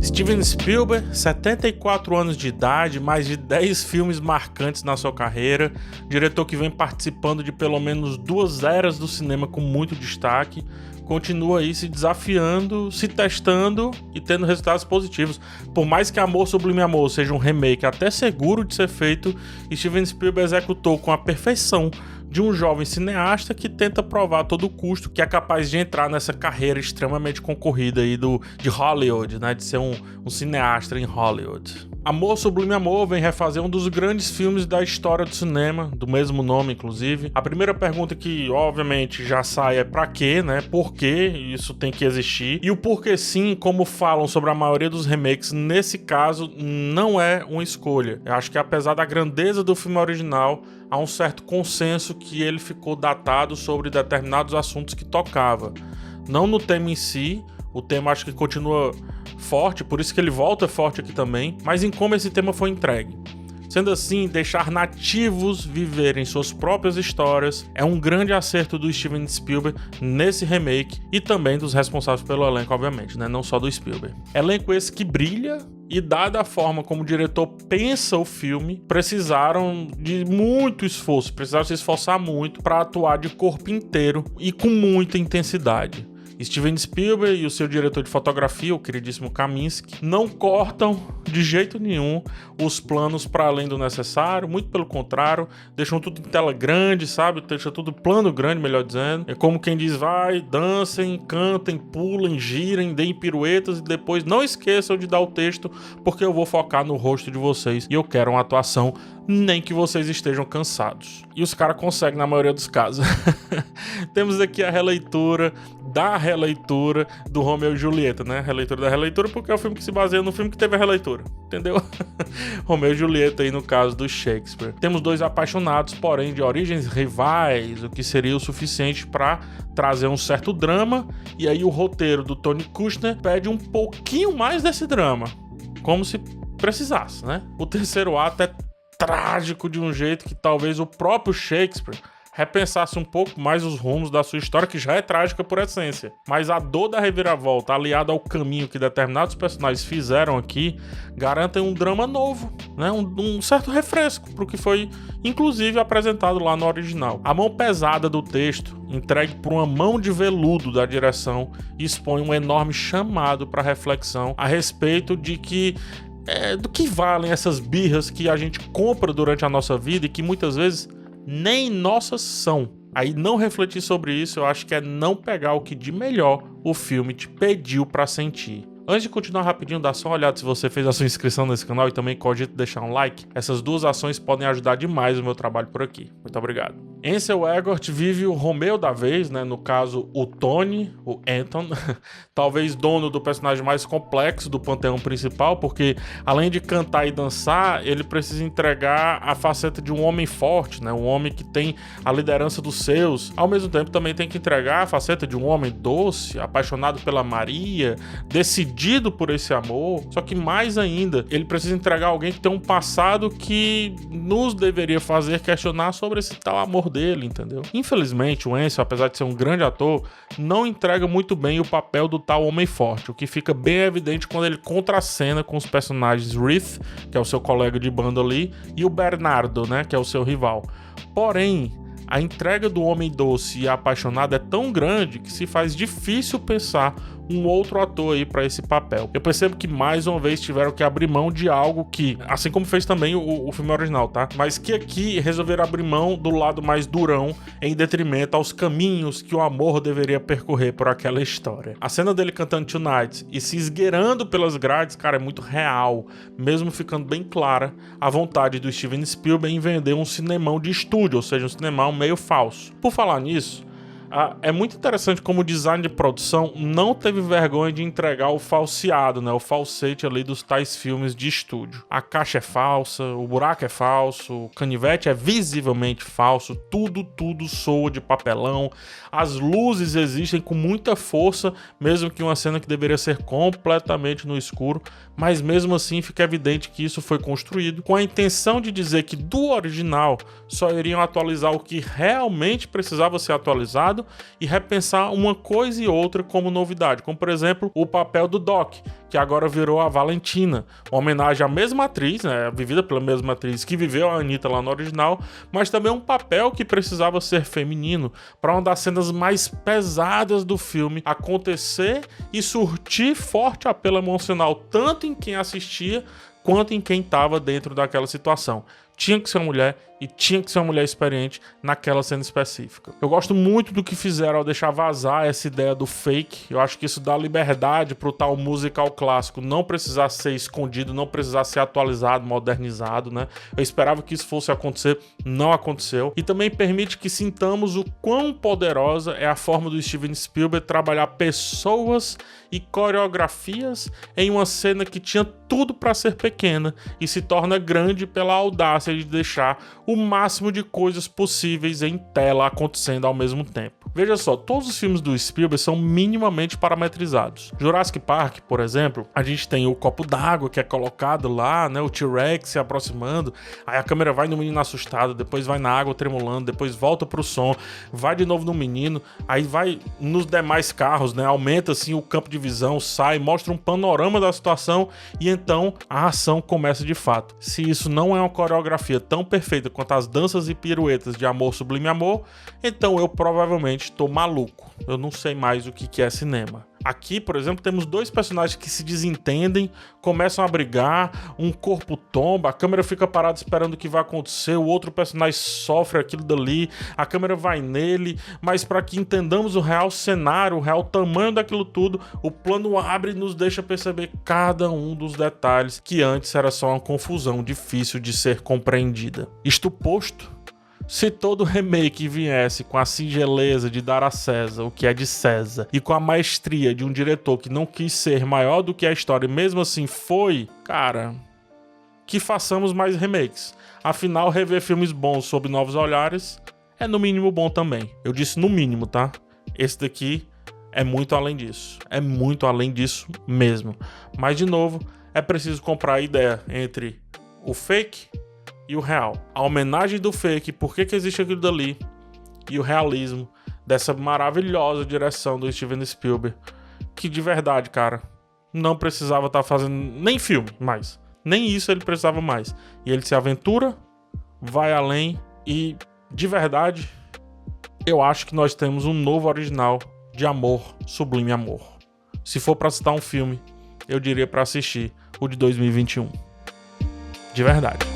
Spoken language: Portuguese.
Steven Spielberg, 74 anos de idade, mais de 10 filmes marcantes na sua carreira, diretor que vem participando de pelo menos 2 eras do cinema com muito destaque, continua aí se desafiando, se testando e tendo resultados positivos. Por mais que Amor Sublime Amor seja um remake até seguro de ser feito, Steven Spielberg executou com a perfeição de um jovem cineasta que tenta provar a todo custo que é capaz de entrar nessa carreira extremamente concorrida aí de Hollywood, né? De ser um cineasta em Hollywood. Amor Sublime Amor vem refazer um dos grandes filmes da história do cinema, do mesmo nome, inclusive. A primeira pergunta que, obviamente, já sai é pra quê, né? Por que isso tem que existir? E o porquê sim, como falam sobre a maioria dos remakes, nesse caso, não é uma escolha. Eu acho que apesar da grandeza do filme original, há um certo consenso que ele ficou datado sobre determinados assuntos que tocava. Não no tema em si, o tema acho que continua forte, por isso que ele volta forte aqui também, mas em como esse tema foi entregue. Sendo assim, deixar nativos viverem suas próprias histórias é um grande acerto do Steven Spielberg nesse remake e também dos responsáveis pelo elenco, obviamente, né? Não só do Spielberg. Elenco esse que brilha e, dada a forma como o diretor pensa o filme, precisaram de muito esforço, precisaram se esforçar muito para atuar de corpo inteiro e com muita intensidade. Steven Spielberg e o seu diretor de fotografia, o queridíssimo Kaminski, não cortam de jeito nenhum os planos para além do necessário, muito pelo contrário, deixam tudo em tela grande, sabe? Deixa tudo plano grande, melhor dizendo. É como quem diz, vai, dancem, cantem, pulem, girem, deem piruetas e depois não esqueçam de dar o texto, porque eu vou focar no rosto de vocês e eu quero uma atuação nem que vocês estejam cansados. E os caras conseguem na maioria dos casos. Temos aqui a releitura da releitura do Romeu e Julieta, né? Releitura da releitura porque é o filme que se baseia no filme que teve a releitura, entendeu? Romeu e Julieta aí no caso do Shakespeare. Temos 2 apaixonados, porém de origens rivais, o que seria o suficiente para trazer um certo drama, e aí o roteiro do Tony Kushner pede um pouquinho mais desse drama, como se precisasse, né? O terceiro ato é trágico de um jeito que talvez o próprio Shakespeare repensasse um pouco mais os rumos da sua história, que já é trágica por essência. Mas a dor da reviravolta, aliada ao caminho que determinados personagens fizeram aqui, garantem um drama novo, né? Um certo refresco para o que foi, inclusive, apresentado lá no original. A mão pesada do texto, entregue por uma mão de veludo da direção, expõe um enorme chamado para reflexão a respeito de que do que valem essas birras que a gente compra durante a nossa vida e que muitas vezes nem nossas são. Aí não refletir sobre isso, eu acho que é não pegar o que de melhor o filme te pediu pra sentir. Antes de continuar rapidinho, dá só uma olhada se você fez a sua inscrição nesse canal e também cogita deixar um like. Essas 2 ações podem ajudar demais o meu trabalho por aqui. Muito obrigado. Ansel Elgort vive o Romeu da vez, né? No caso, o Tony, o Anton, talvez dono do personagem mais complexo do panteão principal, porque além de cantar e dançar, ele precisa entregar a faceta de um homem forte, né? Um homem que tem a liderança dos seus. Ao mesmo tempo, também tem que entregar a faceta de um homem doce, apaixonado pela Maria, decidido por esse amor. Só que mais ainda, ele precisa entregar alguém que tem um passado que nos deveria fazer questionar sobre esse tal amor dele, entendeu? Infelizmente, o Ansel, apesar de ser um grande ator, não entrega muito bem o papel do tal homem forte, o que fica bem evidente quando ele contracena com os personagens Reith, que é o seu colega de banda ali, e o Bernardo, né, que é o seu rival. Porém, a entrega do homem doce e apaixonado é tão grande que se faz difícil pensar um outro ator aí pra esse papel. Eu percebo que mais uma vez tiveram que abrir mão de algo que, assim como fez também o filme original, tá? Mas que aqui resolveram abrir mão do lado mais durão em detrimento aos caminhos que o amor deveria percorrer por aquela história. A cena dele cantando Tonight e se esgueirando pelas grades, cara, é muito real, mesmo ficando bem clara a vontade do Steven Spielberg em vender um cinemão de estúdio, ou seja, um cinemão meio falso. Por falar nisso, é muito interessante como o design de produção não teve vergonha de entregar o falseado, né? O falsete ali dos tais filmes de estúdio. A caixa é falsa, o buraco é falso, o canivete é visivelmente falso, tudo soa de papelão. As luzes existem com muita força, mesmo que uma cena que deveria ser completamente no escuro, mas mesmo assim fica evidente que isso foi construído com a intenção de dizer que do original só iriam atualizar o que realmente precisava ser atualizado passado e repensar uma coisa e outra como novidade, como por exemplo o papel do Doc, que agora virou a Valentina, uma homenagem à mesma atriz, né, vivida pela mesma atriz que viveu a Anitta lá no original, mas também um papel que precisava ser feminino, para uma das cenas mais pesadas do filme acontecer e surtir forte apelo emocional, tanto em quem assistia quanto em quem estava dentro daquela situação. Tinha que ser uma mulher e tinha que ser uma mulher experiente naquela cena específica. Eu gosto muito do que fizeram ao deixar vazar essa ideia do fake. Eu acho que isso dá liberdade pro tal musical clássico não precisar ser escondido, não precisar ser atualizado, modernizado, né? Eu esperava que isso fosse acontecer, não aconteceu. E também permite que sintamos o quão poderosa é a forma do Steven Spielberg trabalhar pessoas e coreografias em uma cena que tinha tudo para ser pequena e se torna grande pela audácia de deixar o máximo de coisas possíveis em tela acontecendo ao mesmo tempo. Veja só, todos os filmes do Spielberg são minimamente parametrizados. Jurassic Park, por exemplo, a gente tem o copo d'água que é colocado lá, né, o T-Rex se aproximando, aí a câmera vai no menino assustado, depois vai na água tremulando, depois volta pro som, vai de novo no menino, aí vai nos demais carros, né, aumenta assim o campo de visão, sai, mostra um panorama da situação e então a ação começa de fato. Se isso não é uma coreografia tão perfeita quanto as danças e piruetas de Amor Sublime Amor, então eu provavelmente tô maluco. Eu não sei mais o que é cinema. Aqui, por exemplo, temos dois personagens que se desentendem, começam a brigar, um corpo tomba, a câmera fica parada esperando o que vai acontecer, o outro personagem sofre aquilo dali, a câmera vai nele, mas para que entendamos o real cenário, o real tamanho daquilo tudo, o plano abre e nos deixa perceber cada um dos detalhes que antes era só uma confusão difícil de ser compreendida. Isto posto, se todo remake viesse com a singeleza de dar a César o que é de César e com a maestria de um diretor que não quis ser maior do que a história e mesmo assim foi, cara, que façamos mais remakes. Afinal, rever filmes bons sob novos olhares é no mínimo bom também. Eu disse no mínimo, tá? Esse daqui é muito além disso. É muito além disso mesmo. Mas, de novo, é preciso comprar a ideia entre o fake e o real. A homenagem do fake, por que existe aquilo dali, e o realismo dessa maravilhosa direção do Steven Spielberg, que de verdade, cara, não precisava estar fazendo nem filme mais. Nem isso ele precisava mais. E ele se aventura, vai além e, de verdade, eu acho que nós temos um novo original de Amor Sublime Amor. Se for pra citar um filme, eu diria pra assistir o de 2021. De verdade.